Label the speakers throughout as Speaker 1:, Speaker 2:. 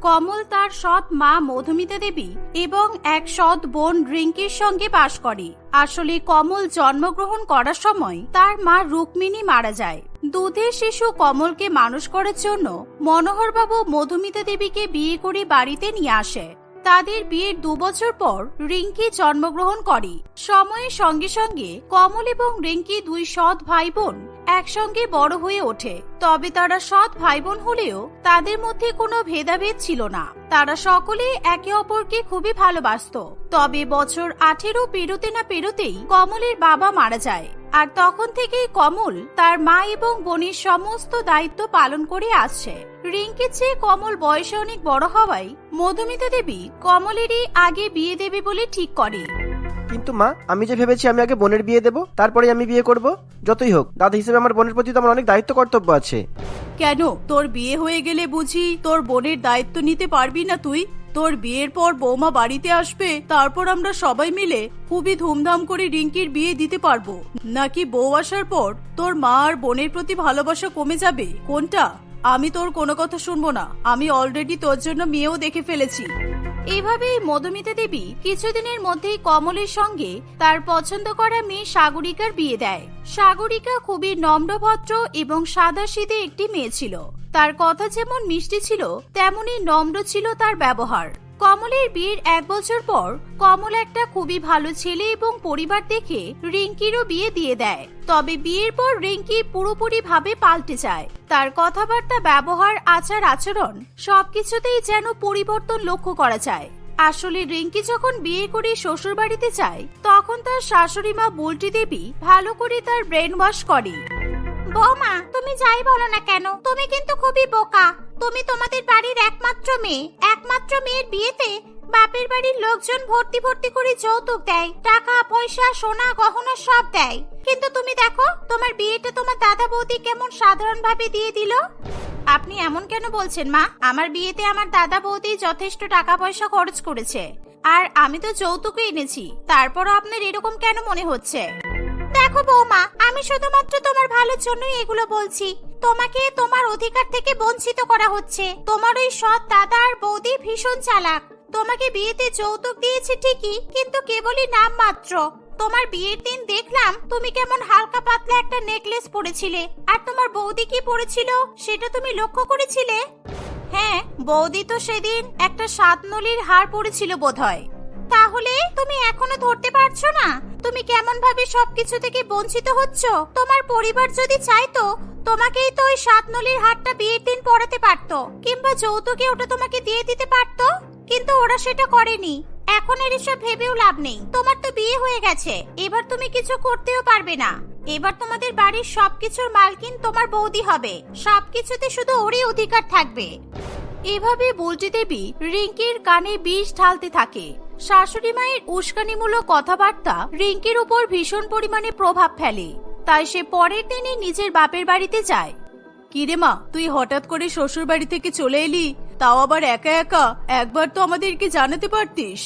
Speaker 1: কমল তার সৎ মা মধুমিতা দেবী এবং এক সৎ বোন রিঙ্কির সঙ্গে বাস করে। আসলে কমল জন্মগ্রহণ করার সময় তার মা রুক্মিণী মারা যায়। দুধের শিশু কমলকে মানুষ করার জন্য মনোহরবাবু মধুমিতা দেবীকে বিয়ে করে বাড়িতে নিয়ে আসে। তাদের বিয়ের 2 বছর পর রিঙ্কি জন্মগ্রহণ করে। সময়ের সঙ্গে সঙ্গে কমল এবং রিঙ্কি 2 সৎ ভাই বোন একসঙ্গে বড় হয়ে ওঠে। তবে তারা সৎ ভাই বোন হলেও তাদের মধ্যে কোনো ভেদাভেদ ছিল না। তারা সকলে একে অপরকে খুবই ভালোবাসত। তবে বছর 18 পেরোতে না পেরোতেই কমলের বাবা মারা যায়। আর তখন থেকেই কমল তার মা এবং বোনের সমস্ত দায়িত্ব পালন করে আসছে। রিঙ্কির চেয়ে কমল বয়সে অনেক বড় হওয়ায় মধুমিতা দেবী কমলেরই আগে বিয়ে দেবে বলে ঠিক করে।
Speaker 2: কিন্তু মা, আমি যে ভেবেছি আমি আগে বোনের বিয়ে দেব, তারপরে আমি বিয়ে করব। যতই হোক, দাদা হিসেবে আমার বোনের প্রতি তো আমার অনেক দায়িত্ব কর্তব্য আছে।
Speaker 1: কেন, তোর বিয়ে হয়ে গেলে বুঝি তোর বোনের দায়িত্ব নিতে পারবি না তুই? তোর বিয়ের পর বৌমা বাড়িতে আসবে, তারপর আমরা সবাই মিলে খুবই ধুমধাম করে রিঙ্কির বিয়ে দিতে পারবো, নাকি বউ আসার পর তোর মা আর বোনের প্রতি ভালোবাসা কমে যাবে? কোনটা? আমি তোর কোনো কথা শুনবো না। আমি অলরেডি তোর জন্য মেয়েও দেখে ফেলেছি। এভাবেই মধুমিতা দেবী কিছুদিনের মধ্যেই কমলের সঙ্গে তার পছন্দ করা মেয়ে সাগরিকার বিয়ে দেয়। সাগরিকা খুবই নম্রভদ্র এবং সাদাসিধে একটি মেয়ে ছিল। তার কথা যেমন মিষ্টি ছিল, তেমনি নম্র ছিল তার ব্যবহার। কমলের বিয়ের 1 বছর পর কমল একটা খুবই ভালো ছেলে এবং পরিবার দেখে রিঙ্কিরও বিয়ে দিয়ে দেয়। তবে বিয়ের পর রিঙ্কি পুরোপুরি ভাবে পাল্টে যায়। তার কথাবার্তা, ব্যবহার, আচার আচরণ সবকিছুতেই যেন পরিবর্তন লক্ষ্য করা যায়। আসলে রিঙ্কি যখন বিয়ে করে শ্বশুর বাড়িতে যায়, তখন তার শাশুড়ি মা বুলটি দেবী ভালো করে তার ব্রেন ওয়াশ করে। বৌমা, তুমি যাই বলো না কেন, তুমি কিন্তু খুবই বোকা। তুমি তোমাদের বাড়ির একমাত্র মেয়ের বিয়েতে বাপের বাড়ির লোকজন ভর্তি ভর্তি করে যৌতুক দেয়, টাকা পয়সা সোনা গহনা সব দেয়। কিন্তু তুমি দেখো, তোমার বিয়েটা তোমার দাদা বৌদি কেমন সাধারণ ভাবে দিয়ে দিল। আপনি এমন কেন বলছেন মা? আমার বিয়েতে আমার দাদা বৌদি যথেষ্ট টাকা পয়সা খরচ করেছে, আর আমি তো যৌতুকই এনেছি। তারপরও আপনার এরকম কেন মনে হচ্ছে? দেখো বৌমা, আমি শুধুমাত্র তোমার ভালোর জন্যই এগুলো বলছি। তোমাকে তোমার অধিকার থেকে বঞ্চিত করা হচ্ছে। তোমার ওই সৎ দাদা আর বৌদি ভীষণ চালাক। তোমাকে বিয়েতে যৌতুক দিয়েছে ঠিকই, কিন্তু কেবলই নাম মাত্র। তোমার বিয়ের দিন দেখলাম তুমি কেমন হালকা পাতলা একটা নেকলেস পরেছিলে, আর তোমার বৌদি কি পরেছিল সেটা তুমি লক্ষ্য করেছিলে? হ্যাঁ, বৌদি তো সেদিন একটা 7 নলির হার পরেছিল বোধহয়। তাহলে তুমি এখনো ধরতে পারছো না তুমি কেমন ভাবে সবকিছু থেকে বঞ্চিত হচ্ছ? তোমার পরিবার যদি চাইতো, তোমাকেই তো ওই 7 নলির হারটা বিয়ের দিন পরাতে পারতো, কিংবা যৌতুকে ওটা তোমাকে দিয়ে দিতে পারতো। কিন্তু ওরা সেটা করেনি। এখন এর এসব ভেবেও লাভ নেই। তোমার তো বিয়ে হয়ে গেছে, এবার তুমি কিছু করতেও পারবে না। এবার তোমাদের বাড়ির সবকিছুর মালকিন তোমার বৌদি হবে। সবকিছুতে শুধু ওরই অধিকার থাকবে। এভাবে বুলটি দেবী রিঙ্কির কানে বিষ ঢালতে থাকে। শাশুড়ি মায়ের উস্কানিমূলক কথাবার্তা রিঙ্কির উপর ভীষণ পরিমাণে প্রভাব ফেলে। তাই সে পরের দিনই নিজের বাপের বাড়িতে যায়। কিরে মা, তুই হঠাৎ করে শ্বশুর বাড়ি থেকে চলে এলি, তাও আবার একা একা? একবার তো আমাদেরকে জানাতে পারতিস।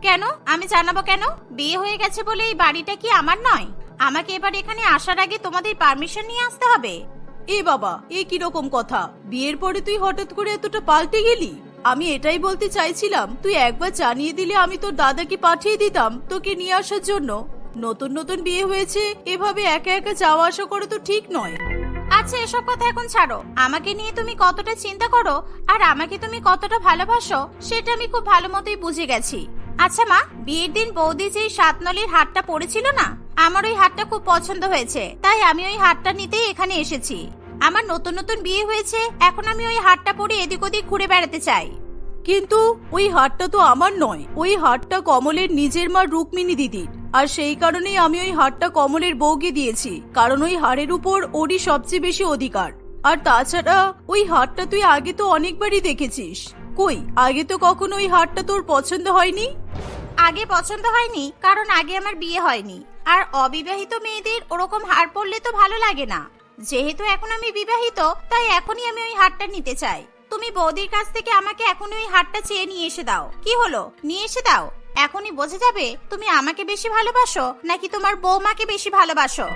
Speaker 1: কেন? আমি জানাবো কেন? বিয়ে হয়ে গেছে বলে এই বাড়িটা কি আমার নয়? আমাকে এবার এখানে আসার আগে তোমাদের পারমিশন নিয়ে আসতে হবে? এ বাবা, এ কি রকম কথা? বিয়ের পরে তুই হঠাৎ করে এতটা পাল্টে গেলি? আমি এটাই বলতে চাইছিলাম, তুই একবার জানিয়ে দিলে আমি তোর দাদাকে পাঠিয়ে দিতাম তোকে নিয়ে আসার জন্য। নতুন নতুন বিয়ে হয়েছে, এভাবে একা একা যাওয়া আসা করে তো ঠিক নয়। আচ্ছা, এসব কথা এখন ছাড়ো। আমাকে নিয়ে তুমি কতটা চিন্তা করো আর আমাকে তুমি কতটা ভালোবাসো সেটা আমি খুব ভালো মতোই বুঝে গেছি। আচ্ছা মা, বিয়ের দিন বৌদি যে 7 নলির হারটা পরেছিল না, আমার ওই হারটা খুব পছন্দ হয়েছে, তাই আমি ওই হারটা নিতেই এখানে এসেছি। আমার নতুন নতুন বিয়ে হয়েছে, এখন আমি ওই হারটা পরে এদিক ওদিক ঘুরে বেড়াতে চাই। কিন্তু ওই হারটা তো আমার নয়, ওই হারটা কমলের নিজের মা রুক্মিণী দিদির। আর সেই কারণেই আমি ওই হারটা কমলের বউকে দিয়েছি, কারণ ওই হারের উপর ওরই সবচেয়ে বেশি অধিকার। আর তাছাড়া ওই হারটা তুই আগে তো অনেকবারই দেখেছিস। কই, আগে তো কখনো ওই হারটা তোর পছন্দ হয়নি? আগে পছন্দ হয়নি কারণ আগে আমার বিয়ে হয়নি, আর অবিবাহিত মেয়েদের ওরকম হার পরলে তো ভালো লাগে না। যেহেতু এখন আমি বিবাহিত, তাই এখনই আমি ওই হারটা নিতে চাই। তুমি বৌদির কাছ থেকে আমাকে এখনই ওই হারটা চেয়ে নিয়ে এসে দাও। কি হলো, নিয়ে এসে দাও। এখনই বোঝা যাবে তুমি আমাকে বেশি ভালোবাসো নাকি তোমার বৌমাকে বেশি ভালোবাসো।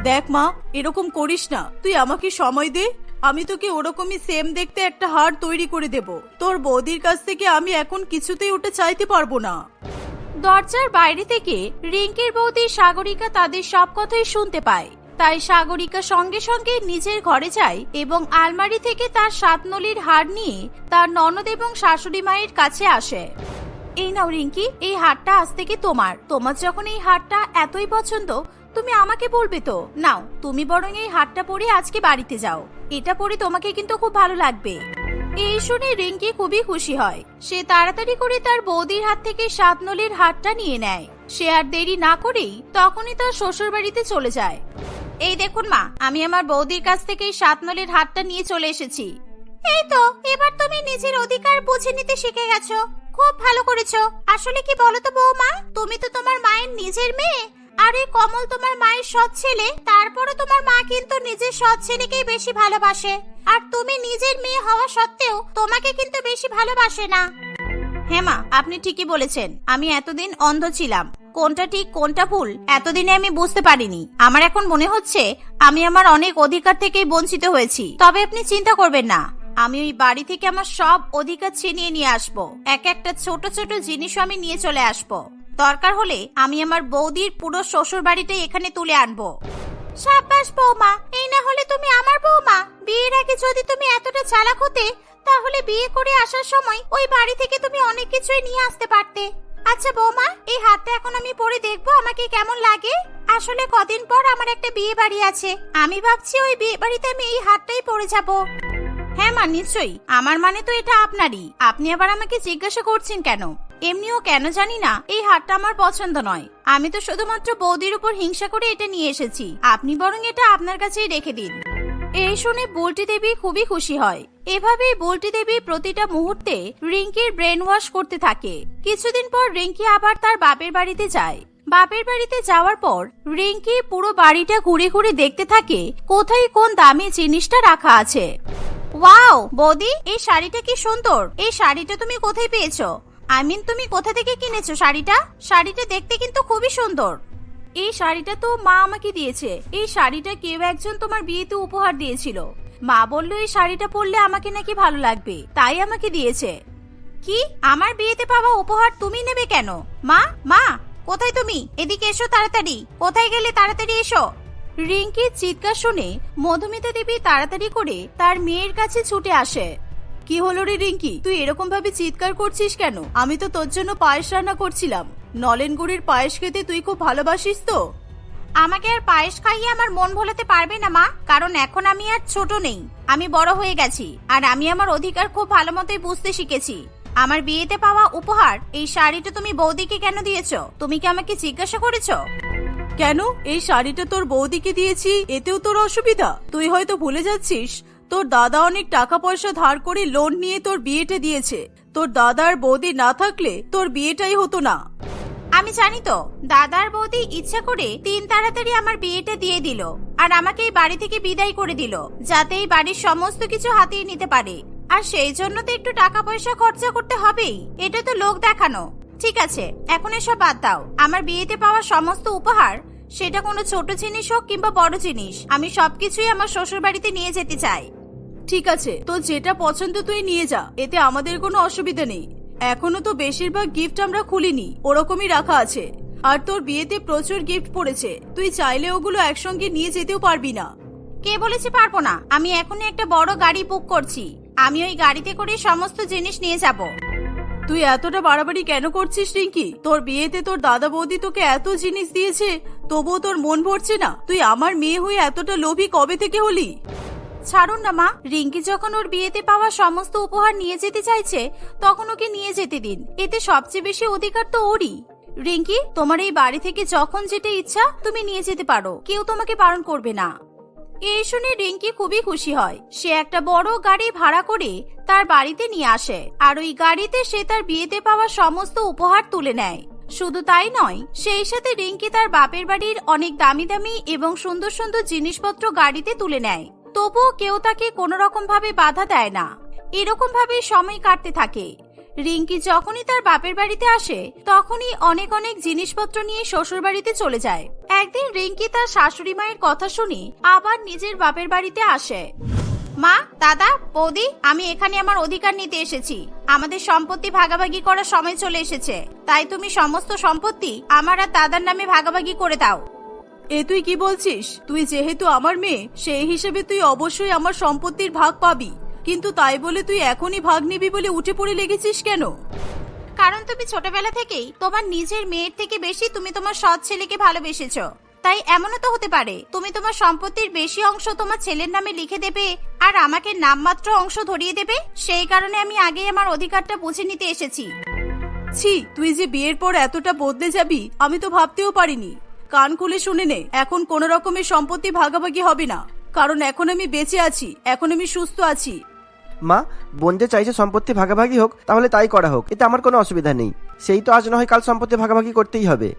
Speaker 1: দেখ মা, এরকম করিস না। তুই আমাকে সময় দে, আমি তোকে ওরকমই সেম দেখতে একটা হার তৈরি করে দেব। তোর বৌদির কাছ থেকে আমি এখন কিছুতেই ওটা চাইতে পারবো না। দরজার বাইরে থেকে রিঙ্কির বৌদি সাগরিকা তাদের সব কথাই শুনতে পায়। তাই সাগরিকা সঙ্গে সঙ্গে নিজের ঘরে যায় এবং আলমারি থেকে তার 7 নলির হার নিয়ে তার ননদ এবং শাশুড়ি মায়ের কাছে আসে। এই নাও রিঙ্কি, এই হারটা আজ থেকে তোমার যখন এই হারটা এতই পছন্দ, তুমি আমাকে বলবে তো। নাও, তুমি বরং এই হারটা পরে আজকে বাড়িতে যাও। এটা পরে তোমাকে কিন্তু খুব ভালো লাগবে। এই শুনে রিঙ্কি খুবই খুশি হয়। সে তাড়াতাড়ি করে তার বৌদির হাত থেকে 7 নলির হারটা নিয়ে নেয়। সে আর দেরি না করেই তখনই তার শ্বশুর বাড়িতে চলে যায়। এই দেখুন মা, আমি আমার বৌদির কাছ থেকে 7 নলির হারটা নিয়ে চলে এসেছি। এই তো, এবার তুমি নিজের অধিকার বুঝে নিতে শিখে গেছো। খুব ভালো করেছো। আসলে কি বলো তো বৌমা, তুমি তো তোমার মায়ের নিজের মেয়ে। আরে কমল তোমার মায়ের সৎ ছেলে, তারপরে তোমার মা কিন্তু নিজের সৎ ছেলেকেই বেশি ভালোবাসে। আর তুমি নিজের মেয়ে হওয়া সত্ত্বেও তোমাকে কিন্তু বেশি ভালোবাসে না। হ্যাঁ মা, আপনি ঠিকই বলেছেন। আমি এতদিন অন্ধ ছিলাম। কোনটা ঠিক কোনটা ভুল এতদিনে আমি বুঝতে পারিনি। আমার এখন মনে হচ্ছে আমি আমার অনেক অধিকার থেকেই বঞ্চিত হয়েছি। তবে আপনি চিন্তা করবেন না, আমি ওই বাড়ি থেকে আমার সব অধিকার ছিনিয়ে নিয়ে আসবো। এক একটা ছোট ছোট জিনিসও আমি নিয়ে চলে আসবো। দরকার হলে আমি আমার বৌদির পুরো শ্বশুর বাড়িটাই এখানে তুলে আনবো। সাব্বাস বৌমা, এই না হলে তুমি আমার বৌমা। বিয়ের আগে যদি তুমি এতটা চালাক হতে, তাহলে বিয়ে করে আসার সময় ওই বাড়ি থেকে তুমি অনেক কিছুই নিয়ে আসতে পারতে। আচ্ছা বৌমা, এই হাতটা এখন আমি পরে দেখবো আমাকে কেমন লাগে। আসলে কদিন পর আমার একটা বিয়ে বাড়ি আছে। আমি ভাবছি ওই বিয়ে বাড়িতে আমি এই হাতটাই পরে যাব। হ্যাঁ মা, নিশ্চয়ই। আমার মানে তো এটা আপনারই। আপনি আবার আমাকে জিজ্ঞাসা করছেন কেন? এমনিও কেন জানি না, এই হারটা আমার পছন্দ নয়। আমি তো শুধুমাত্র বৌদির উপর হিংসা করে এটা নিয়ে এসেছি। আপনি বরং এটা আপনার কাছেই রেখে দিন। এই শুনে বুলটি দেবী খুবই খুশি হয়। এভাবেই বুলটি দেবী প্রতিটা মুহূর্তে রিঙ্কির ব্রেন ওয়াশ করতে থাকে। কিছুদিন পর রিঙ্কি আবার তার বাপের বাড়িতে যায়। বাপের বাড়িতে যাওয়ার পর রিঙ্কি পুরো বাড়িটা ঘুরে ঘুরে দেখতে থাকে কোথায় কোন দামি জিনিসটা রাখা আছে। ওয়াও বৌদি, এই শাড়িটা কি সুন্দর। এই শাড়িটা তুমি কোথায় পেয়েছো? তুমি কোথা থেকে কিনেছো শাড়িটা? শাড়িটা দেখতে কিন্তু খুবই সুন্দর। এই শাড়িটা তো মা আমাকে দিয়েছে। এই শাড়িটা কেউ একজন তোমার বিয়েতে উপহার দিয়েছিল। মা বলল এই শাড়িটা পরলে আমাকে নাকি ভালো লাগবে, তাই আমাকে দিয়েছে। কি, আমার বিয়েতে পাওয়া উপহার তুমি নেবে কেন? মা মা, কোথায় তুমি? এদিকে এসো তাড়াতাড়ি। কোথায় গেলে? তাড়াতাড়ি এসো। রিঙ্কির চিৎকার শুনে মধুমিতা দেবী তাড়াতাড়ি করে তার মেয়ের কাছে ছুটে আসে। কি হলো রে রিঙ্কি, তুই এরকম ভাবে চিৎকার করছিস কেন? আমি তো তোর জন্য পায়েস রান্না করছিলাম। নলেন গুড়ের পায়েস খেতে তুই খুব ভালোবাসিস তো। আমাকে আর পায়েস খাইয়ে আমার মন ভোলাতে পারবে না মা, কারণ এখন আমি আর ছোট নেই। আমি বড় হয়ে গেছি আর আমি আমার অধিকার খুব ভালো মতোই বুঝতে শিখেছি। আমার বিয়েতে পাওয়া উপহার এই শাড়িটা তুমি বৌদিকে কেন দিয়েছো? তুমি কি আমাকে জিজ্ঞাসা করেছো? কেন, এই শাড়িটা তোর বৌদিকে দিয়েছি এতেও তোর অসুবিধা? তুই হয়তো ভুলে যাচ্ছিস, তোর দাদা অনেক টাকা পয়সা ধার করে লোন নিয়ে তোর বিয়েটা দিয়েছে। তোর দাদার বৌদি না থাকলে তোর বিয়েটাই হতো না। আমি জানি তো, দাদার বৌদি ইচ্ছা করে তাড়াতাড়ি আমার বিয়েটা দিয়ে দিল আর আমাকে এই বাড়ি থেকে বিদায় করে দিল, যাতে এই বাড়ির সমস্ত কিছু হাতিয়ে নিতে পারে। আর সেই জন্য তো একটু টাকা পয়সা খরচা করতে হবেই। এটা তো লোক দেখানো। ঠিক আছে, এখন এসব বাদ দাও। আমার বিয়েতে পাওয়া সমস্ত উপহার, সেটা কোনো ছোট জিনিস হোক কিংবা বড় জিনিস, আমি সবকিছুই আমার শ্বশুর বাড়িতে নিয়ে যেতে চাই। ঠিক আছে, তো যেটা পছন্দ তুই নিয়ে যা, এতে আমাদের কোনো অসুবিধা নেই। এখনো তো বেশিরভাগ গিফট আমরা খুলিনি, ওরকমই রাখা আছে। আর তোর বিয়েতে প্রচুর গিফট পড়েছে, তুই চাইলে ওগুলো একসঙ্গে নিয়ে যেতেও পারবি না। কে বলেছে পারবো না? আমি এখনই একটা বড় গাড়ি বুক করছি। আমি ওই গাড়িতে করে সমস্ত জিনিস নিয়ে যাব। তুই এতটা বাড়াবাড়ি কেন করছিস রিঙ্কি? তোর বিয়েতে তোর দাদা বৌদি তোকে এত জিনিস দিয়েছে, তবুও তোর মন ভরছে না? তুই আমার মেয়ে হয়ে এতটা লোভী কবে থেকে হলি? ছাড়ুন না মা, রিঙ্কি যখন ওর বিয়েতে পাওয়া সমস্ত উপহার নিয়ে যেতে চাইছে, তখন ওকে নিয়ে যেতে দিন। এতে সবচেয়ে বেশি অধিকার তো ওরই। রিঙ্কি, তোমার এই বাড়ি থেকে যখন যেটা ইচ্ছা তুমি নিয়ে যেতে পারো, কেউ তোমাকে বারণ করবে না। এই শুনে রিঙ্কি খুবই খুশি হয়। সে একটা বড় গাড়ি ভাড়া করে তার বাড়িতে নিয়ে আসে আর ওই গাড়িতে সে তার বিয়েতে পাওয়া সমস্ত উপহার তুলে নেয়। শুধু তাই নয়, সেই সাথে রিঙ্কি তার বাপের বাড়ির অনেক দামি দামি এবং সুন্দর সুন্দর জিনিসপত্র গাড়িতে তুলে নেয়। তবুও কেউ তাকে কোনো রকম ভাবে বাধা দেয় না। এরকম ভাবে সময় কাটতে থাকে। রিঙ্কি যখনই তার বাপের বাড়িতে আসে, তখনই অনেক অনেক জিনিসপত্র নিয়ে শ্বশুর বাড়িতে চলে যায়। একদিন রিঙ্কি তার শাশুড়ি মায়ের কথা শুনে আবার নিজের বাপের বাড়িতে আসে।
Speaker 3: মা, দাদা, বৌদি, আমি এখানে আমার অধিকার নিতে এসেছি। আমাদের সম্পত্তি ভাগাভাগি করার সময় চলে এসেছে, তাই তুমি সমস্ত সম্পত্তি আমার আর দাদার নামে ভাগাভাগি করে দাও।
Speaker 1: এ তুই কি বলছিস? তুই যেহেতু আমার মেয়ে, সেই হিসেবে তুই অবশ্যই আমার সম্পত্তির ভাগ পাবি, কিন্তু তাই বলে তুই এখনই ভাগ নিবি বলে উঠে পড়ে লেগেছিস কেন?
Speaker 3: কারণ তুমি ছোটবেলা থেকেই তোমার নিজের মেয়ের থেকে বেশি তুমি তোমার সৎ ছেলেকে ভালোবেসেছো। তাই এমনও তো হতে পারে তুমি তোমার সম্পত্তির বেশি অংশ তোমার ছেলের নামে লিখে দেবে আর আমাকে নামমাত্র অংশ ধরিয়ে দেবে। সেই কারণে আমি আগেই আমার অধিকারটা বুঝে নিতে এসেছি।
Speaker 1: ছি, তুই যে বিয়ের পর এতটা বদলে যাবি আমি তো ভাবতেও পারিনি। কান খুলে শুনে নে, এখন কোন রকমের সম্পত্তি ভাগাভাগি হবে না, কারণ এখন আমি বেঁচে আছি, এখন আমি সুস্থ আছি।
Speaker 2: মা, বোন যে চাইছে সম্পত্তি ভাগাভাগি হোক, তাহলে তাই করা হোক, এতে আমার কোনো অসুবিধা নেই। সেই তো আজ না হয় কাল সম্পত্তি ভাগাভাগি করতেই হবে।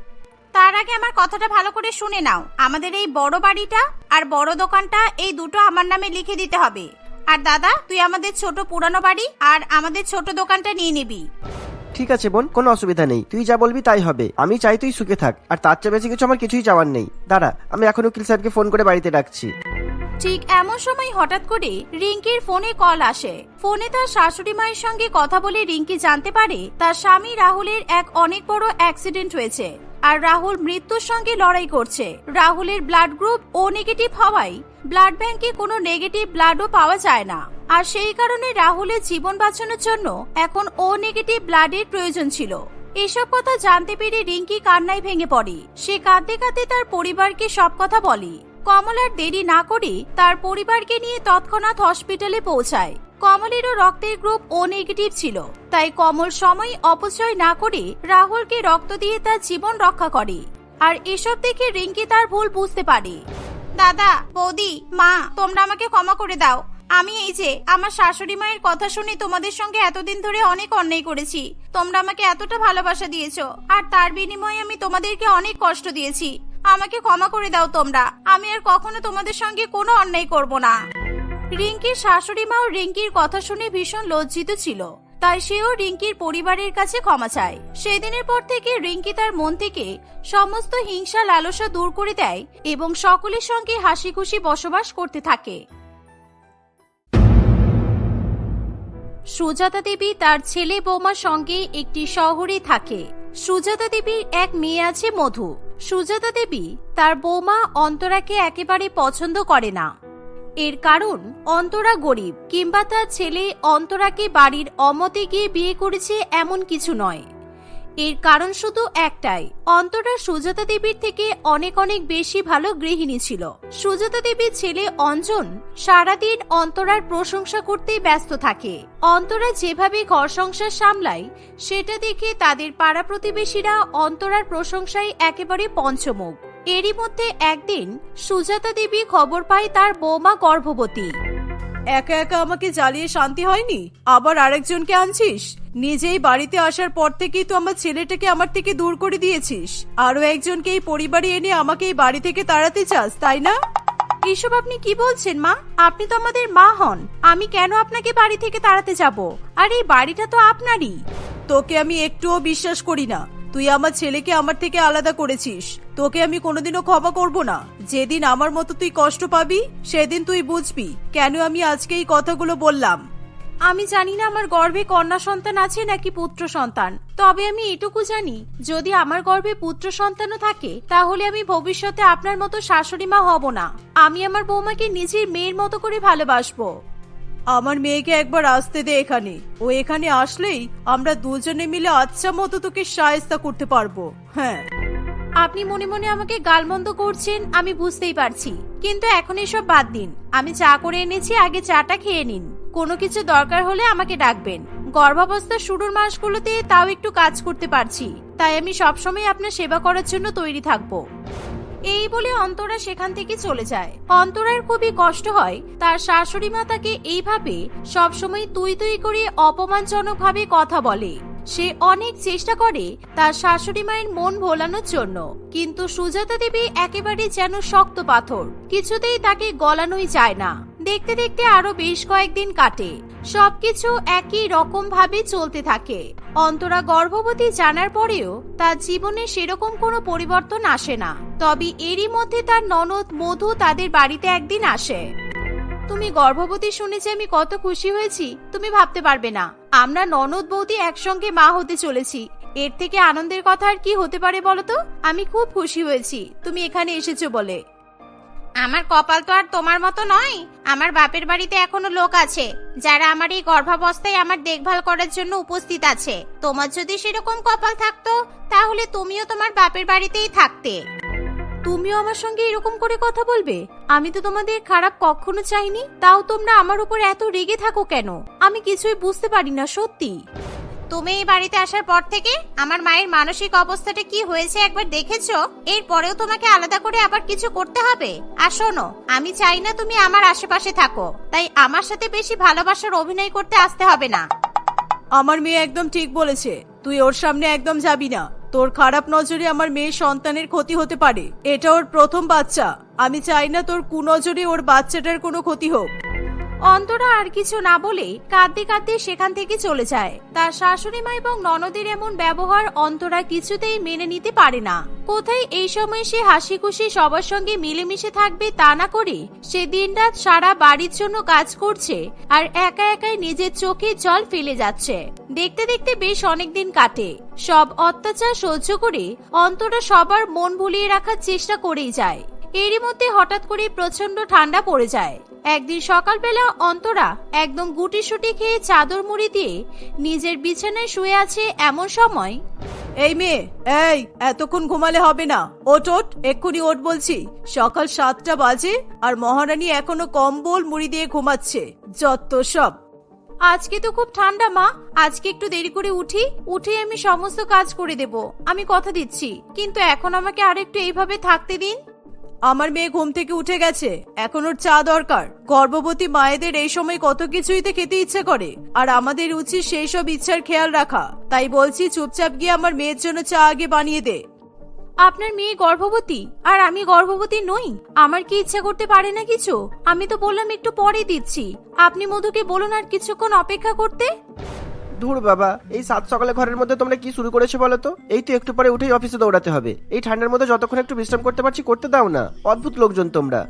Speaker 3: তার আগে আমার কথাটা ভালো করে শুনে নাও। আমাদের এই বড় বাড়িটা আর বড় দোকানটা এই দুটো আমার নামে লিখে দিতে হবে। আর দাদা, তুই আমাদের ছোট পুরানো বাড়ি আর আমাদের ছোট দোকানটা নিয়ে নিবি।
Speaker 2: ঠিক আছে বোন, কোনো অসুবিধা নেই, তুই যা বলবি তাই হবে। আমি চাই তুই সুখে থাক, আর তার চেয়ে বেশি কিছু আমার কিছুই চাওয়ার নেই। দাঁড়া, আমি এখন উকিল সাহেবকে ফোন করে বাড়িতে ডাকছি।
Speaker 3: ঠিক এমন সময় হঠাৎ করে রিঙ্কির ফোনে কল আসে। ফোনে তার শাশুড়ি মায়ের সঙ্গে কথা বলে রিঙ্কি জানতে পারে তার স্বামী রাহুলের এক অনেক বড় অ্যাক্সিডেন্ট হয়েছে আর রাহুল মৃত্যুর সঙ্গে লড়াই করছে। রাহুলের ব্লাড গ্রুপ ও নেগেটিভ হওয়ায় ব্লাড ব্যাংকে কোনো নেগেটিভ ব্লাডও পাওয়া যায় না, আর সেই কারণে রাহুলের জীবন বাঁচানোর জন্য এখন ও নেগেটিভ ব্লাডের প্রয়োজন ছিল। এসব কথা জানতে পেরে রিঙ্কি কান্নায় ভেঙে পড়ে। সে কাঁদতে কাঁদতে তার পরিবারকে সব কথা বলে। কমল আর দেরি না করে তার পরিবারকে নিয়ে তৎক্ষণাৎ হসপিটালে পৌঁছায়। কমলেরও রক্তের গ্রুপ ও নেগেটিভ ছিল, তাই কমল সময় অপচয় না করে রাহুলকে রক্ত দিয়ে তার জীবন রক্ষা করে। আর এসব দেখে রিঙ্কি তার ভুল বুঝতে পারে। দাদা, বৌদি, মা, তোমরা আমাকে ক্ষমা করে দাও। আমি এই যে আমার শাশুড়ি মায়ের কথা শুনে তোমাদের সঙ্গে এতদিন ধরে অনেক অন্যায় করেছি। তোমরা আমাকে এতটা ভালোবাসা দিয়েছো, আর তার বিনিময়ে আমি তোমাদেরকে অনেক কষ্ট দিয়েছি। আমাকে ক্ষমা করে দাও তোমরা। আমি আর কখনো তোমাদের সঙ্গে কোনো অন্যায় করব না। রিঙ্কির শাশুড়ি মাও রিঙ্কির কথা শুনে ভীষণ লজ্জিত ছিল, তাই সেও রিঙ্কির পরিবারের কাছে ক্ষমা চায়। সেদিনের পর থেকে রিঙ্কি তার মন থেকে সমস্ত হিংসা লালসা দূর করে দেয় এবং সকলের সঙ্গে হাসি খুশি বসবাস করতে থাকে। সুজাতা দেবী তার ছেলে বৌমার সঙ্গে একটি শহরে থাকে। সুজাতা দেবীর এক মেয়ে আছে মধু। সুজাতা দেবী তার বৌমা অন্তরাকে একেবারে পছন্দ করে না। এর কারণ অন্তরা গরিব, কিংবা তার ছেলে অন্তরাকে বাড়ির অমতে গিয়ে বিয়ে করেছে এমন কিছু নয়। এর কারণ শুধু একটাই, অন্তরা সুজাতা দেবীর থেকে অনেক অনেক বেশি ভালো গৃহিণী ছিল। সুজাতা দেবীর ছেলে অঞ্জন সারাদিন অন্তরার প্রশংসা করতেই ব্যস্ত থাকে। অন্তরা যেভাবে ঘর সংসার সামলায় সেটা দেখে তাদের পাড়া প্রতিবেশীরা অন্তরার প্রশংসায় একেবারে পঞ্চমুখ। এরই মধ্যে একদিন সুজাতা দেবী খবর পায় তার বৌমা গর্ভবতী।
Speaker 1: একা একা আমাকে জ্বালিয়ে শান্তি হয়নি, আবার আরেকজনকে আনছিস। নিজেই বাড়িতে আসার পর থেকেই তো আমার ছেলেটাকে আমার থেকে দূর করে দিয়েছিস, আরো একজনকে এই পরিবারে এনে আমাকে এই বাড়ি থেকে তাড়াতে চাস, তাই না?
Speaker 3: এসব আপনি কি বলছেন মা? আপনি তো আমাদের মা হন। আমি কেন আপনাকে বাড়ি থেকে তাড়াতে যাব? আর এই বাড়িটা তো আপনারই।
Speaker 1: তোকে আমি একটুও বিশ্বাস করি না। তুই আমার ছেলেকে আমার থেকে আলাদা করেছিস, তোকে আমি কোনোদিনও ক্ষমা করব না। যেদিন আমার মতো তুই কষ্ট পাবি সেদিন তুই বুঝবি কেন আমি আজকে এই কথাগুলো বললাম।
Speaker 3: আমি জানি না আমার গর্ভে কন্যা সন্তান আছে নাকি পুত্র সন্তান, তবে আমি এটুকু জানি যদি আমার গর্ভে পুত্র সন্তানও থাকে তাহলে আমি ভবিষ্যতে আপনার মতো শাশুড়ি মা হব না। আমি আমার বৌমাকে নিজের মেয়ের মতো করে ভালোবাসবো।
Speaker 1: আমার মেয়েকে একবার আসতে দে এখানে। ও এখানে আসলেই আমরা দুজনে মিলে আচ্ছা মতো তোকে শায়েস্তা করতে পারবো। হ্যাঁ,
Speaker 3: আপনি মনে মনে আমাকে গালমন্দ করছেন আমি বুঝতেই পারছি, কিন্তু এখন এসব বাদ দিন। আমি চা করে এনেছি, আগে চাটা খেয়ে নিন। কোনো কিছু দরকার হলে আমাকে ডাকবেন। গর্ভাবস্থা শুরুর মাসগুলোতে তাও একটু কাজ করতে পারছি, তাই আমি সবসময় আপনার সেবা করার জন্য তৈরি থাকবো। এই বলে অন্তরা সেখান থেকে চলে যায়। অন্তরার খুবই কষ্ট হয়, তার শাশুড়ি মা তাকে এইভাবে সবসময় তুই তুই করে অপমানজনক ভাবে কথা বলে। সে অনেক চেষ্টা করে তার শাশুড়ি মায়ের মন ভোলানোর জন্য, কিন্তু সুজাতা দেবী একেবারে যেন শক্ত পাথর, কিছুতেই তাকে গলানোই যায় না। দেখতে দেখতে আরো বেশ কয়েকদিন কাটে। সবকিছু একই রকম ভাবে চলতে থাকে। অন্তরা গর্ভবতী জানার পরেও তার জীবনে সেরকম কোনো পরিবর্তন আসে না। তবে এরই মধ্যে তার ননদ মধু তাদের বাড়িতে একদিন আসে। তুমি গর্ভবতী শুনেছি আমি কত খুশি হয়েছি তুমি ভাবতে পারবে না। আমরা ননদ বৌদি একসঙ্গে মা হতে চলেছি। এর থেকে আনন্দের কথা আর কি হতে পারে বলো তো? আমি খুব খুশি হয়েছি তুমি এখানে এসেছো বলে। আমার কপাল তো আর তোমার মতো নয়। আমার বাপের বাড়িতে এখনো লোক আছে যারা আমার এই গর্ভাবস্থায় আমার দেখভাল করার জন্য উপস্থিত আছে। তোমার যদি সেরকম কপাল থাকতো তাহলে তুমিও তোমার বাপের বাড়িতেই থাকতে। তুমিও আমার সঙ্গে এরকম করে কথা বলবে? আমি তো তোমাদের খারাপ কখনো চাইনি, তাও তোমরা আমার উপর এত রেগে থাকো কেন? আমি কিছুই বুঝতে পারি না সত্যি। তুমি এই বাড়িতে আসার পর থেকে আমার মায়ের মানসিক অবস্থাটা কি হয়েছে একবার দেখেছো? এরপরেও তোমাকে আলাদা করে আবার কিছু করতে হবে? আর শোনো, আমি চাই না তুমি আমার আশেপাশে থাকো, তাই আমার সাথে বেশি ভালোবাসার অভিনয় করতে আসতে হবে না।
Speaker 1: আমার মেয়ে একদম ঠিক বলেছে, তুই ওর সামনে একদম যাবি না। তোর খারাপ নজরে আমার মেয়ের সন্তানের ক্ষতি হতে পারে। এটা ওর প্রথম বাচ্চা, আমি চাই না তোর কুনজরে ওর বাচ্চাটার কোনো ক্ষতি হোক।
Speaker 3: অন্তরা আর কিছু না বলে কাঁদতে কাঁদতে সেখান থেকে চলে যায়। তার শাশুড়ি মা এবং ননদের এমন ব্যবহার অন্তরা কিছুতেই মেনে নিতে পারে না। কোথায় এই সময় সে হাসি খুশি সবার সঙ্গে মিলেমিশে থাকবে তা না করে সে দিনরাত সারা বাড়ির জন্য কাজ করছে আর একা একাই নিজের চোখে জল ফেলে যাচ্ছে। দেখতে দেখতে বেশ অনেকদিন কাটে। সব অত্যাচার সহ্য করে অন্তরা সবার মন ভুলিয়ে রাখার চেষ্টা করেই যায়। এরই মধ্যে হঠাৎ করে প্রচন্ড ঠান্ডা পড়ে যায়। একদিন সকালবেলা অন্তরা একদম গুটিসুটি খেয়ে চাদর মুড়ি দিয়ে নিজের বিছানায় শুয়ে আছে। এমন সময়,
Speaker 1: এই মেয়ে, এই এতক্ষণ ঘুমালে হবে না, ওঠ ওঠ, এক্ষুনি ওঠ বলছি। সকাল 7টা বাজে আর মহারানী এখনো কম্বল মুড়ি দিয়ে ঘুমাচ্ছে, যত সব।
Speaker 3: আজকে তো খুব ঠান্ডা মা, আজকে একটু দেরি করে উঠে আমি সমস্ত কাজ করে দেব, আমি কথা দিচ্ছি। কিন্তু এখন আমাকে আরেকটু এইভাবে থাকতে দিন।
Speaker 1: আমার মেয়ে ঘুম থেকে উঠে গেছে, এখন ওর চা দরকার। গর্ভবতী মায়েদের এই সময় কত কিছুই তো খেতে ইচ্ছে করে, আর আমাদের উচিত সেই সব ইচ্ছার খেয়াল রাখা। তাই বলছি চুপচাপ গিয়ে আমার মেয়ের জন্য চা আগে বানিয়ে দে।
Speaker 3: আপনার মেয়ে গর্ভবতী আর আমি গর্ভবতী নই? আমার কি ইচ্ছা করতে পারে না কিছু? আমি তো বললাম একটু পরে দিচ্ছি। আপনি মধুকে বলুন আর কিছুক্ষণ অপেক্ষা করতে।
Speaker 2: ধুর বাবা, এই 7 সকালে ঘরের মধ্যে তোমরা কি শুরু করেছো বলো তো? এই তো একটু পরে উঠেই অফিসে দৌড়াতে হবে। এই ঠান্ডার মধ্যে যতক্ষণ একটু বিশ্রাম করতে পারছি করতে দাও না। অদ্ভুত লোকজন তোমরা।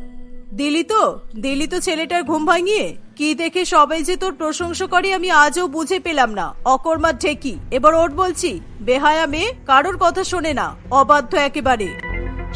Speaker 1: দিলি তো ছেলেটার ঘুম ভাঙিয়ে। কি দেখে সবাই যে তোর প্রশংসা করে আমি আজও বুঝে পেলাম না। অকর্মার ঠেকি। এবার ওঠ বলছি। বেহায়া মেয়ে, কারোর কথা শোনে না, অবাধ্য একেবারে।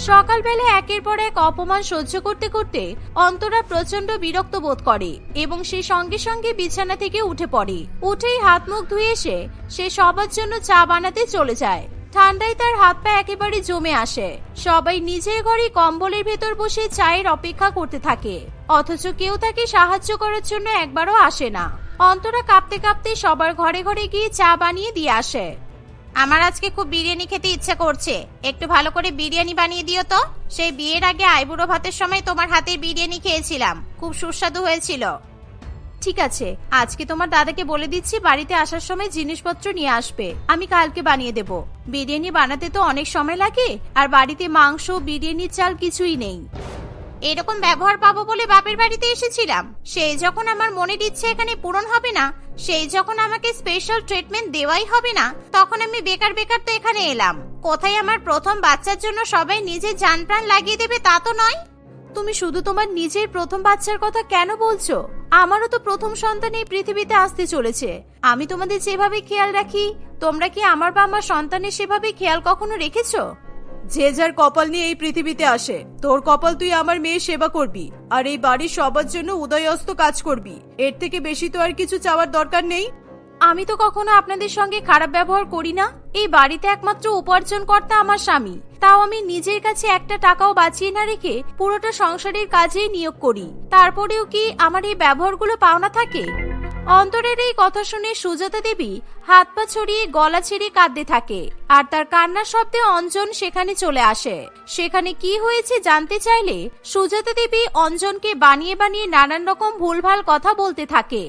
Speaker 3: সকালবেলা একের পর এক অপমান সহ্য করতে করতে অন্তরা প্রচন্ড বিরক্ত বোধ করে এবং সে সঙ্গে সঙ্গে বিছানা থেকে উঠে পড়ে। উঠেই হাত মুখ ধুয়ে এসে সে সবার জন্য চা বানাতে চলে যায়। ঠান্ডায় তার হাত পা একেবারে জমে আসে। সবাই নিজের ঘরে কম্বলের ভেতর বসে চায়ের অপেক্ষা করতে থাকে, অথচ কেউ তাকে সাহায্য করার জন্য একবারও আসে না। অন্তরা কাঁপতে কাঁপতে সবার ঘরে ঘরে গিয়ে চা বানিয়ে দিয়ে আসে। আমার আজকে খুব বিরিয়ানি খেতে ইচ্ছা করছে, একটু ভালো করে বিরিয়ানি বানিয়ে দিও তো। সেই বিয়ের আগে আইবুড়ো ভাতের সময় তোমার হাতের বিরিয়ানি খেয়েছিলাম, খুব সুস্বাদু হয়েছিল। ঠিক আছে, আজকে তোমার দাদাকে বলে দিচ্ছি বাড়িতে আসার সময় জিনিসপত্র নিয়ে আসবে, আমি কালকে বানিয়ে দেব। বিরিয়ানি বানাতে তো অনেক সময় লাগে, আর বাড়িতে মাংস, বিরিয়ানির চাল কিছুই নেই। এরকম ব্যবহার পাবো বলে বাপের বাড়িতে এসেছিলাম, সেই যখন আমার মনের ইচ্ছে এখানে পূরণ হবে না, সেই যখন আমাকে স্পেশাল ট্রিটমেন্ট দেওয়াই হবে না, তখন আমি বেকার বেকার তো এখানে এলাম। কোথায় আমার প্রথম বাচ্চার জন্য সবাই নিজের জান প্রাণ লাগিয়ে দেবে তা তো নয়। তুমি শুধু তোমার নিজের প্রথম বাচ্চার কথা কেন বলছো? আমারও তো প্রথম সন্তান এই পৃথিবীতে আসতে চলেছে। আমি তোমাদের যেভাবে খেয়াল রাখি, তোমরা কি আমার বা আমার সন্তানের সেভাবে খেয়াল কখনো রেখেছো?
Speaker 1: যে যার কপাল নিয়ে এই পৃথিবীতে আসে। তোর কপাল তুই আমার মেয়ের সেবা করবি আর এই বাড়ির সবার জন্য উদয়স্ত কাজ করবি। এর থেকে বেশি তো আর কিছু চাওয়ার দরকার নেই।
Speaker 3: আমি তো কখনো আপনাদের সঙ্গে খারাপ ব্যবহার করি না। এই বাড়িতে একমাত্র উপার্জন কর্তা আমার স্বামী, তাও আমি নিজের কাছে একটা টাকাও বাঁচিয়ে না রেখে পুরোটা সংসারের কাজেই নিয়োগ করি। তারপরেও কি আমার এই ব্যবহারগুলো পাওনা থাকে? অন্তরের এই কথা শুনে সুজাতা দেবী হাত পা ছড়িয়ে গলা ছেড়ে কাঁদতে থাকে, আর তার কান্নার শব্দে অঞ্জন সেখানে চলে আসে। সেখানে কি হয়েছে জানতে চাইলে সুজাতা দেবী অঞ্জনকে বানিয়ে বানিয়ে নানান রকম ভুলভাল কথা বলতে থাকে।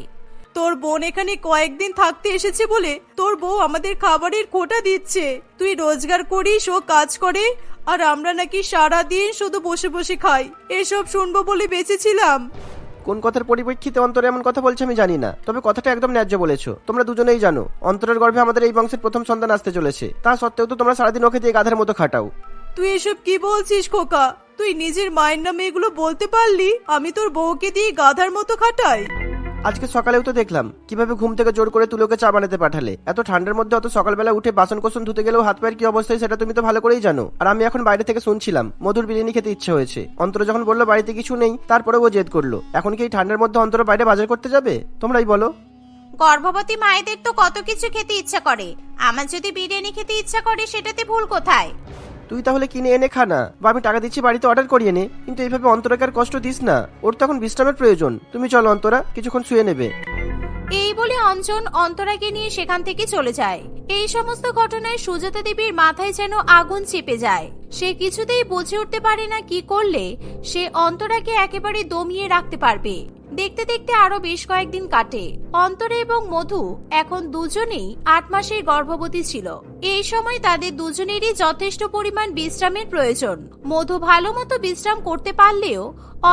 Speaker 1: তোর বোন এখানে কয়েকদিন থাকতে এসেছে বলে তোর বউ আমাদের খাবারের খোটা দিচ্ছে। তুই রোজগার করিস, ও কাজ করে, আর আমরা নাকি সারা দিন শুধু বসে বসে খাই। এসব শুনবো বলে বেঁচেছিলাম।
Speaker 2: কোন কথার পরিপ্রেক্ষিতে অন্তরে এমন কথা বলছে আমি জানি না, তবে কথাটা একদম ন্যায্য বলেছো। তোমরা দুজনেই জানো অন্তরের গর্ভে আমাদের এই বংশের প্রথম সন্তান আসতে চলেছে। তা সত্ত্বেও তো তোমরা সারাদিন ওকে দিয়ে গাধার মতো খাটাও।
Speaker 1: তুই এসব কি বলছিস খোকা? তুই নিজের মায়ের নামে এগুলো বলতে পারলি? আমি তোর বউকে দিয়ে গাধার মতো খাটাই।
Speaker 2: আজকে সকালেও তো দেখলাম কিভাবে ঘুম থেকে জোর করে তুলোকে চা বানাতে পাঠালে। এত ঠান্ডার মধ্যে অত সকালবেলা উঠে বাসন কোসন ধুতে গেলেও হাত পায়ের কি অবস্থায় সেটা তুমি তো ভালো করেই জানো। আর আমি এখন বাইরে থেকে শুনছিলাম মধুর বিরিয়ানি খেতে ইচ্ছে হয়েছে। অন্তরা যখন বললো বাড়িতে কিছু নেই, তারপরে ও জেদ করলো। এখন কি এই ঠান্ডার মধ্যে অন্তরা বাইরে বাজার করতে যাবে? তোমরাই বলো।
Speaker 3: গর্ভবতী মায়েদের তো কত কিছু খেতে ইচ্ছা করে, আমার যদি বিরিয়ানি খেতে ইচ্ছা করে সেটাতে ভুল কোথায়?
Speaker 2: তুই তাহলে কিনে এনে খা না, বা আমি টাকা দিচ্ছি বাড়িতে অর্ডার করিয়ে নে। কিন্তু এইভাবে অন্তরাকে আর কষ্ট দিস না, ওর তো এখন বিশ্রামের প্রয়োজন। তুমি চলো অন্তরা, কিছুক্ষণ শুয়ে নেবে।
Speaker 3: এই বলে অঞ্জন অন্তরাকে নিয়ে সেখান থেকে চলে যায়। এই সমস্ত ঘটনায় সুজাতা দেবীর মাথায় যেন আগুন চেপে যায়। সে কিছুতেই বুঝে উঠতে পারে না কি করলে সে অন্তরাকে একেবারে দমিয়ে রাখতে পারবে। দেখতে দেখতে আরো বেশ কয়েকদিন কাটে। অন্তরা এবং মধু এখন দুজনেই 8 মাসের গর্ভবতী ছিল। এই সময় তাদের দুজনেরই যথেষ্ট পরিমাণ বিশ্রামের প্রয়োজন। মধু ভালো মতো বিশ্রাম করতে পারলেও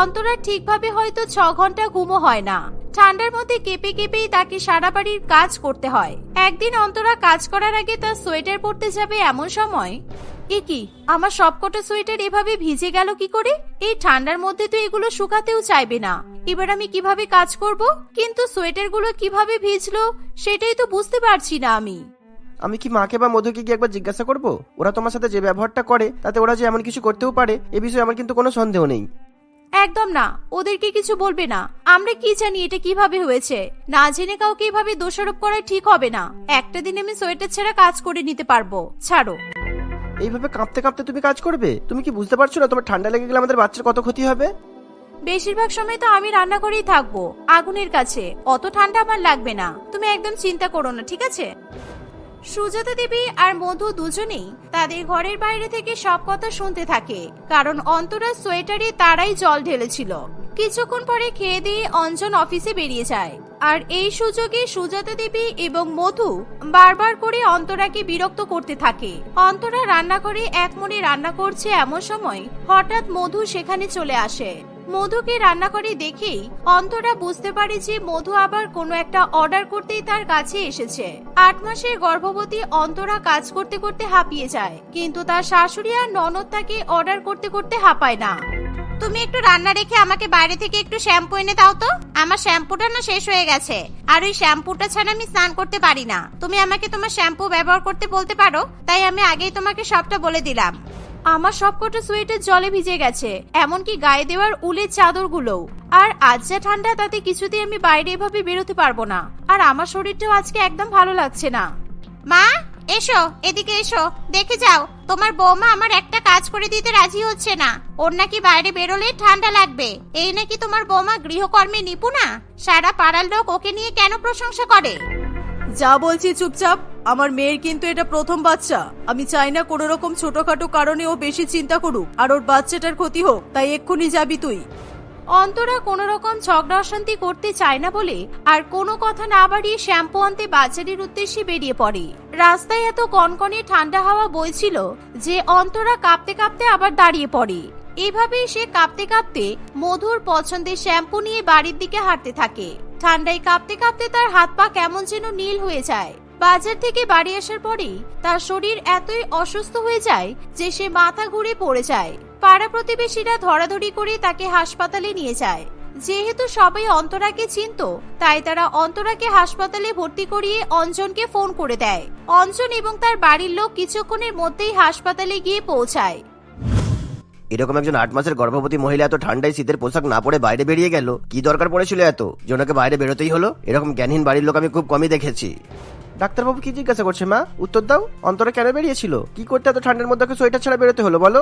Speaker 3: অন্তরা ঠিকভাবে হয়তো 6 ঘন্টা ঘুমও হয় না। ঠান্ডার মধ্যে কেঁপে কেঁপেই তাকে সারা বাড়ির কাজ করতে হয়। একদিন অন্তরা কাজ করার আগে তার সোয়েটার পরতে যাবে, এমন সময় এ কি, আমার সবকটা সোয়েটার এভাবে ভিজে গেল কি করে? এই ঠান্ডার মধ্যে তো এগুলো শুকাতেও চাইবে না। এবার আমি কিভাবে কাজ করব? কিন্তু সোয়েটারগুলো কিভাবে ভিজলো সেটাই তো বুঝতে পারছি না
Speaker 2: আমি কি মাকে বা মধুকে গিয়ে একবার জিজ্ঞাসা করব? ওরা তোমার সাথে যে ব্যবহারটা করে তাতে ওরা যে এমন কিছু করতেও পারে এ বিষয়ে আমার কিন্তু কোনো সন্দেহ নেই।
Speaker 3: একদম না, ওদেরকে কিছু বলবে না। আমরা কি জানি এটা কিভাবে হয়েছে? না জেনে কাউকে এভাবে দোষারোপ করা ঠিক হবে না। একটা দিন আমি সোয়েটার ছাড়া কাজ করে নিতে পারবো, ছাড়ো।
Speaker 2: এইভাবে কাঁপতে কাঁপতে তুমি কাজ করবে? তুমি কি বুঝতে পারছো না তোমার ঠান্ডা লেগে গেলে আমাদের বাচ্চার কত ক্ষতি হবে?
Speaker 3: বেশিরভাগ সময় তো আমি রান্না করেই থাকবো আগুনের কাছে, অত ঠান্ডা আমার লাগবে না। তুমি একদম চিন্তা করো না, ঠিক আছে? সুজাতা দেবী আর মধু দুজনেই তাদের ঘরের বাইরে থেকে সব কথা শুনতে থাকে, কারণ অন্তরা সোয়েটারে তারাই জল ঢেলেছিল। কিছুক্ষণ পরে খেয়ে দিয়ে অঞ্জন অফিসে বেরিয়ে যায়। আর এই সুযোগে সুজাতা দেবী এবং মধু বারবার করে অন্তরাকে বিরক্ত করতে থাকে। অন্তরা রান্নাঘরে এক মনে রান্না করছে, এমন সময় হঠাৎ মধু সেখানে চলে আসে। মধুকে রান্নাঘরে দেখেই অন্তরা বুঝতে পারে যে মধু আবার কোনো একটা অর্ডার করতেই তার কাছে এসেছে। 8 মাসের গর্ভবতী অন্তরা কাজ করতে করতে হাঁপিয়ে যায়, কিন্তু তার শাশুড়ি আর ননদ তাকে অর্ডার করতে করতে হাঁপায় না। তুমি একটু রান্না রেখে আমাকে বাইরে থেকে একটু শ্যাম্পু এনে দাও তো। আমার শ্যাম্পুটা না শেষ হয়ে গেছে, আর ওই শ্যাম্পুটা ছাড়া আমি স্নান করতে পারি না। তুমি আমাকে তোমার শ্যাম্পু ব্যবহার করতে বলতে পারো, তাই আমি আগেই তোমাকে সবটা বলে দিলাম। আমার সবকটা সোয়েটার জলে ভিজে গেছে, এমনকি গায়ে দেওয়ার উলের চাদরগুলোও। আর আজ যা ঠান্ডা, তাতে কিছুতেই আমি বাইরে এভাবে বেরোতে পারবো না। আর আমার শরীরটাও আজকে একদম ভালো লাগছে না। মা এসো, এদিকে এসো, দেখে যাও তোমার বৌমা আমার একটা কাজ করে দিতে রাজি হচ্ছে না। ওর নাকি বাইরে বেরোলে ঠান্ডা লাগবে। এই নাকি তোমার বৌমা গৃহকর্মে নিপুণা। সারা পাড়ার লোক ওকে নিয়ে কেন প্রশংসা করে?
Speaker 1: যা বলছি চুপচাপ। আমার মেয়ের কিন্তু এটা প্রথম বাচ্চা। আমি চাই না কোনো রকম ছোটখাটো কারণে ও বেশি চিন্তা করুক আর ওর বাচ্চাটার ক্ষতি হোক, তাই এক্ষুনি যাবি তুই।
Speaker 3: অন্তরা কোনো রকম ঝগড়া অশান্তি করতে চায় না বলে আর কোনো কথা না বাড়িয়ে শ্যাম্পু আনতে বাজারের উদ্দেশ্যে বেরিয়ে পড়ে। রাস্তায় এত কনকনে ঠান্ডা হাওয়া বইছিল যে অন্তরা কাঁপতে কাঁপতে আবার দাঁড়িয়ে পড়ে। এভাবেই সে কাঁপতে কাঁপতে মধুর পছন্দের শ্যাম্পু নিয়ে বাড়ির দিকে হাঁটতে থাকে। ঠান্ডায় কাঁপতে কাঁপতে তার হাত পা কেমন যেন নীল হয়ে যায়। বাজার থেকে বাড়ি আসার পরেই তার শরীর এতই অসুস্থ হয়ে যায় যে সে মাথা ঘুরে পড়ে যায়। পাড়া প্রতিবেশীরা ধরাধরি করে তাকে হাসপাতালে নিয়ে যায়। যেহেতু সবাই অন্তরাকে চিনত, তাই তারা অন্তরাকে হাসপাতালে ভর্তি করিয়ে অঞ্জনকে ফোন করে দেয়। অঞ্জন এবং তার বাড়ির লোক কিছুক্ষণের মধ্যেই হাসপাতালে গিয়ে পৌঁছায়।
Speaker 2: এরকম একজন 8 মাসের গর্ভবতী মহিলা এত ঠান্ডায় শীতের পোশাক না পরে বাইরে বেরিয়ে গেল, কি দরকার পড়েছিল এত যে ওনাকে বাইরে বেরোতেই হলো? এরকম জ্ঞানহীন বাড়ির লোক আমি খুব কমই দেখেছি। ডাক্তারবাবু কি জিজ্ঞাসা করছে মা? উত্তর দাও। অন্তরা কেন বেরিয়েছিল? কি করতে এত ঠান্ডার মধ্যে সোয়েটার ছাড়া বেরোতে হলো বলো?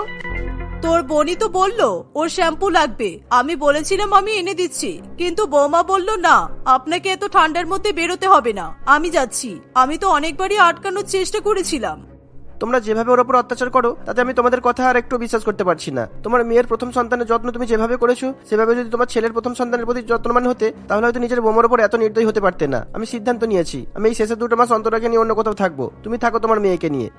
Speaker 1: তোর বোনই তো বললো ওর শ্যাম্পু লাগবে। আমি বলেছিলাম আমি এনে দিচ্ছি, কিন্তু বৌমা বলল না, আপনাকে এত ঠান্ডার মধ্যে বেরোতে হবে না, আমি যাচ্ছি। আমি তো অনেকবারই আটকানোর চেষ্টা করেছিলাম।
Speaker 2: তোমরা যেভাবে ওর উপর অত্যাচার করো তাতে আমি তোমাদের কথা আর একটু বিশ্বাস করতে পারছি না। তোমার মেয়ের প্রথম সন্তানের যত্ন তুমি যেভাবে করেছো, সেভাবে যদি তোমার ছেলের প্রথম সন্তানের প্রতি যত্নবান হতে, তাহলে হয়তো নিজের বোমার উপর এত নির্দয়ী হতে পারতে না। আমি সিদ্ধান্ত নিয়েছি, আমি এই শেষের 2 মাস অন্তরাকে নিয়ে অন্য কোথাও থাকবো। তুমি থাকো তোমার মেয়েকে নিয়ে।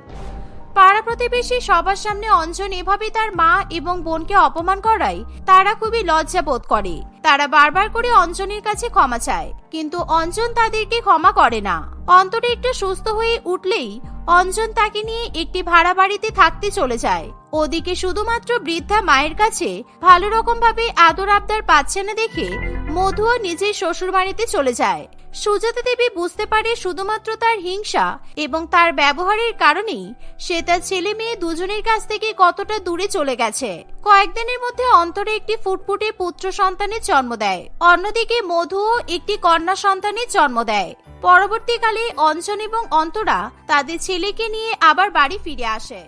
Speaker 3: পাড়া প্রতিবেশী সবার সামনে অঞ্জন এভাবে তার মা এবং বোনকে অপমান করায় তারা খুবই লজ্জা বোধ করে। তারা বারবার করে অঞ্জনের কাছে ক্ষমা চায়, কিন্তু অঞ্জন তাদেরকে ক্ষমা করে না। অন্তরে একটু সুস্থ হয়ে উঠলেই অঞ্জন তাকে নিয়ে একটি ভাড়া বাড়িতে থাকতে চলে যায়। ওদিকে শুধুমাত্র বৃদ্ধা মায়ের কাছে ভালো রকম ভাবে আদর আবদার পাচ্ছে না দেখে মধুও নিজের শ্বশুর বাড়িতে চলে যায়। সুজাতা দেবী বুঝতে পারে শুধুমাত্র তার হিংসা এবং তার ব্যবহারের কারণেই সে তার ছেলে মেয়ে দুজনের কাছ থেকে কতটা দূরে চলে গেছে। কয়েকদিনের মধ্যে অন্তরে একটি ফুটফুটে পুত্র সন্তানের জন্ম দেয়, অন্যদিকে মধুও একটি কন্যা সন্তানের জন্ম দেয়। পরবর্তীকালে অঞ্জন এবং অন্তরা তাদের ছেলেকে নিয়ে আবার বাড়ি ফিরে আসে।